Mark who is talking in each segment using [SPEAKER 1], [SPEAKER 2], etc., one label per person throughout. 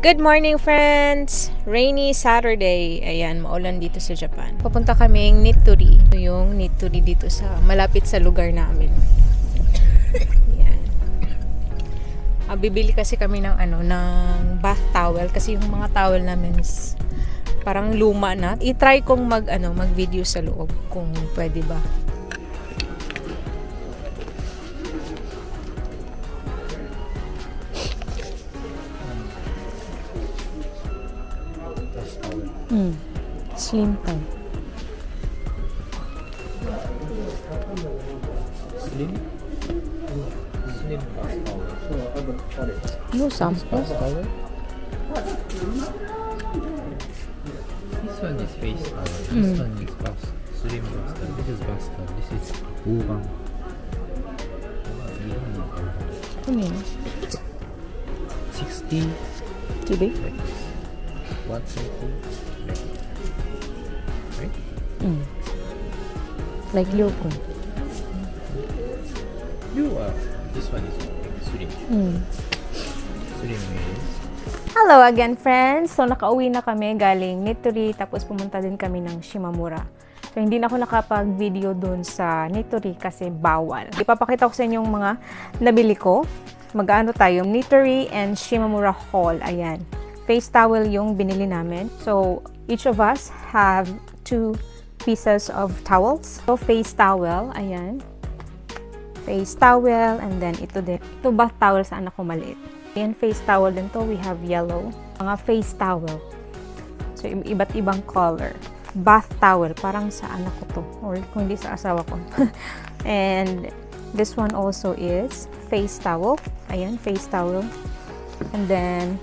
[SPEAKER 1] Good morning, friends! Rainy Saturday. Ayan, maulan dito sa Japan. Papunta kaming Nitori. Ito yung Nitori dito sa malapit sa lugar namin. Ayan. Bibili kasi kami ng ng bath towel kasi yung mga towel namin is parang luma na. I-try kong mag-video sa loob kung pwede ba. Slim time.
[SPEAKER 2] Slim bath towel.
[SPEAKER 1] No sample.
[SPEAKER 2] This one is face towel. This one is slim bath towel. This is bath towel. This is ubang.
[SPEAKER 1] Ano yun?
[SPEAKER 2] 60.
[SPEAKER 1] Too big?
[SPEAKER 2] Like this. 120. Right?
[SPEAKER 1] Like Lyoko.
[SPEAKER 2] This one is slim. Slim is.
[SPEAKER 1] Hello again, friends! So, nakauwi na kami galing Nitori, tapos pumunta din kami ng Shimamura. So, hindi na ako nakapag-video dun sa Nitori kasi bawal. Ipapakita ko sa inyo yung mga nabili ko. Mag-ano tayo, Nitori and Shimamura haul. Ayan. Face towel yung binili namin. So, each of us have 2 pieces of towels. So, face towel, ayan. Face towel, and then ito din. Ito bath towel sa anak ko maliit. Ayan, face towel din to. We have yellow. Mga face towel. So, iba't ibang color. Bath towel, parang sa anak ko to. Or kung hindi sa asawa ko. And this one also is face towel. Ayan, face towel. And then,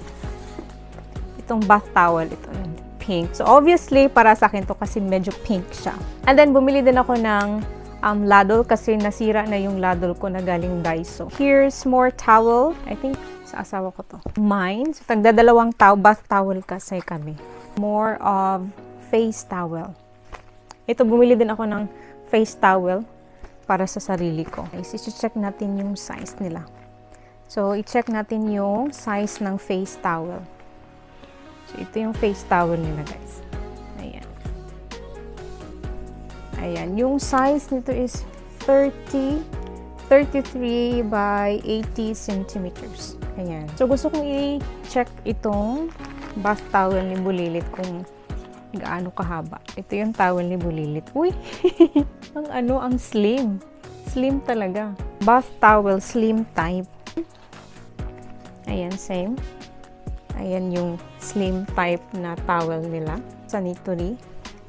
[SPEAKER 1] itong bath towel, ito yun, pink. So, obviously, para sa akin to kasi medyo pink siya. And then, bumili din ako ng ladle kasi nasira na yung ladle ko na galing Daiso. Here's more towel. I think, sa asawa ko to. Mine. So, tagdadalawang bath towel kasi kami. More of face towel. Ito, bumili din ako ng face towel para sa sarili ko. Okay, so, check natin yung size nila. So, i-check natin yung size ng face towel. So, ito yung face towel nila, guys. Ayan. Ayan. Yung size nito is 33 by 80 centimeters. Ayan. So, gusto kong i-check itong bath towel ni Bulilit kung gaano kahaba. Ito yung towel ni Bulilit. Uy! ang slim. Slim talaga. Bath towel, slim type. Ayan, same. Ayan yung slim type na towel nila sa Nitori.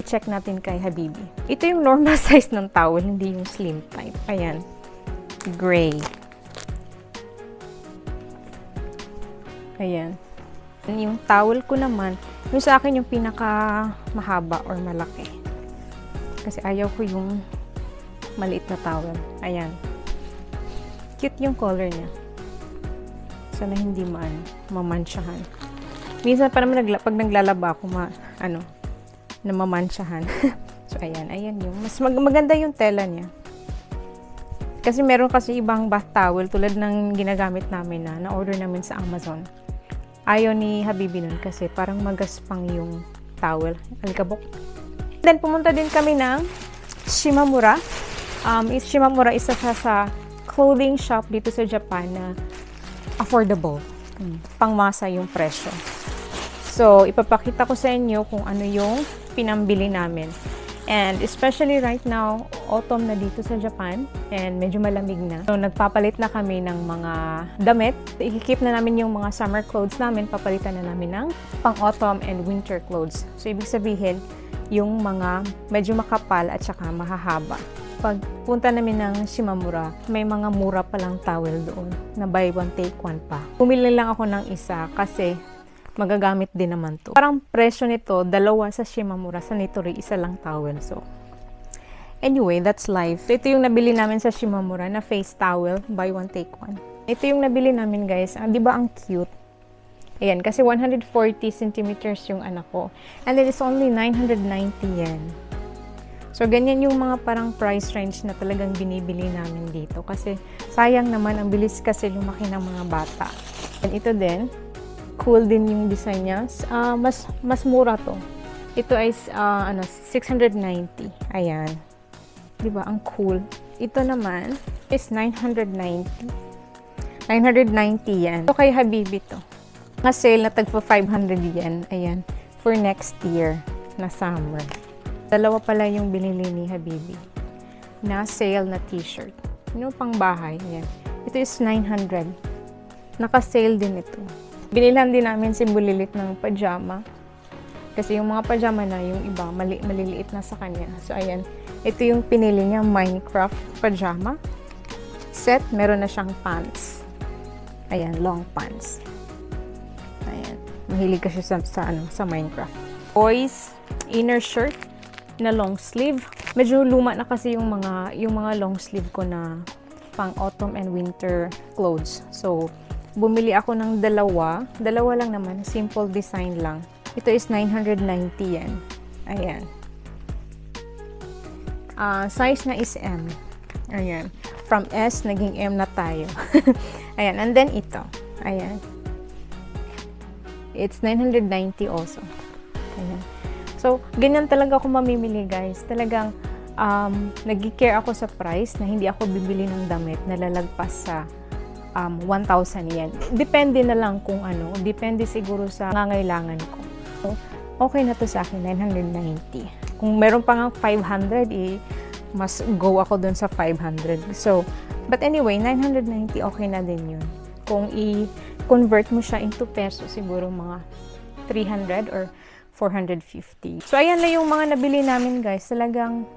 [SPEAKER 1] Check natin kay Habibi. Ito yung normal size ng towel, hindi yung slim type. Ayan. Gray. Ayan. Yung towel ko naman, yung sa akin yung pinaka mahaba or malaki. Kasi ayaw ko yung maliit na towel. Ayan. Cute yung color niya. Sana hindi mamansyahan. Minsan pa naman pag naglalaba ako na mamansyahan. So, ayan yung mas maganda yung tela niya. Kasi meron kasi ibang bath towel tulad ng ginagamit namin na-order namin sa Amazon. Ayaw ni Habibi nun kasi parang magaspang yung towel. Alikabok. Then, pumunta din kami ng Shimamura. Shimamura, isa siya sa clothing shop dito sa Japan na affordable. Pangmasa yung presyo. So, ipapakita ko sa inyo kung ano yung pinambili namin. And especially right now, autumn na dito sa Japan and medyo malamig na. So, nagpapalit na kami ng mga damit. I-keep na namin yung mga summer clothes namin. Papalitan na namin ng pang-autumn and winter clothes. So, ibig sabihin, yung mga medyo makapal at saka mahahaba. Pag punta namin ng Shimamura, may mga mura palang towel doon na buy one take one pa. Bumili lang ako ng isa kasi magagamit din naman to. Parang presyo nito, 2 sa Shimamura, sa Nitori, 1 lang towel. So, anyway, that's life. Ito yung nabili namin sa Shimamura na face towel, buy one take one. Ito yung nabili namin, guys. Di ba ang cute? Ayan, kasi 140 centimeters yung anak ko. And then it's only 990 yen. So, ganyan yung mga parang price range na talagang binibili namin dito. Kasi sayang naman, ang bilis kasi lumaki ng mga bata. And ito din, cool din yung design niya. Mas mura to. Ito ay 690. Ayan. 'Di ba? Ang cool. Ito naman is 990. 990 yan. Ito kay Habibi to. Mga sale na tagpo 500 yen. Ayan. For next year na summer. Dalawa pala yung binili ni Habibi na sale na t-shirt. Yung pang bahay. Ayan. Ito is 900. Naka-sale din ito. Binilhan din namin si Bulilit ng pajama. Kasi yung mga pajama na, yung iba, maliliit na sa kanya. So, ayan. Ito yung pinili niya, Minecraft pajama set. Meron na siyang pants. Ayan, long pants. Ayan. Mahilig kasi sa Minecraft. Boys, inner shirt na long sleeve. Medyo luma na kasi yung mga long sleeve ko na pang autumn and winter clothes. So, bumili ako ng dalawa. Dalawa lang naman. Simple design lang. Ito is 990 yen. Ayan. Size na is M. Ayan. From S, naging M na tayo. Ayan. And then ito. Ayan. It's 990 also. Ayan. So, ganyan talaga ako mamimili, guys. Talagang, nag-care ako sa price na hindi ako bibili ng damit na lalagpas sa 1,000 yen. Depende na lang kung ano. Depende siguro sa nangangailangan ko. So, okay na to sa akin, 990. Kung meron pa nga 500, mas go ako dun sa 500. So, but anyway, 990, okay na din yun. Kung i-convert mo siya into peso, siguro mga 300 or 450. So, ayan na yung mga nabili namin, guys. Talagang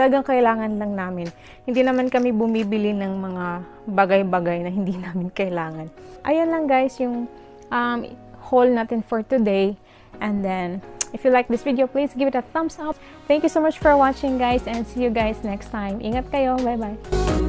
[SPEAKER 1] kailangan lang namin. Hindi naman kami bumibili ng mga bagay-bagay na hindi namin kailangan. Ayan lang, guys, yung haul natin for today. And then, if you like this video, please give it a thumbs up. Thank you so much for watching, guys, and see you guys next time. Ingat kayo. Bye-bye.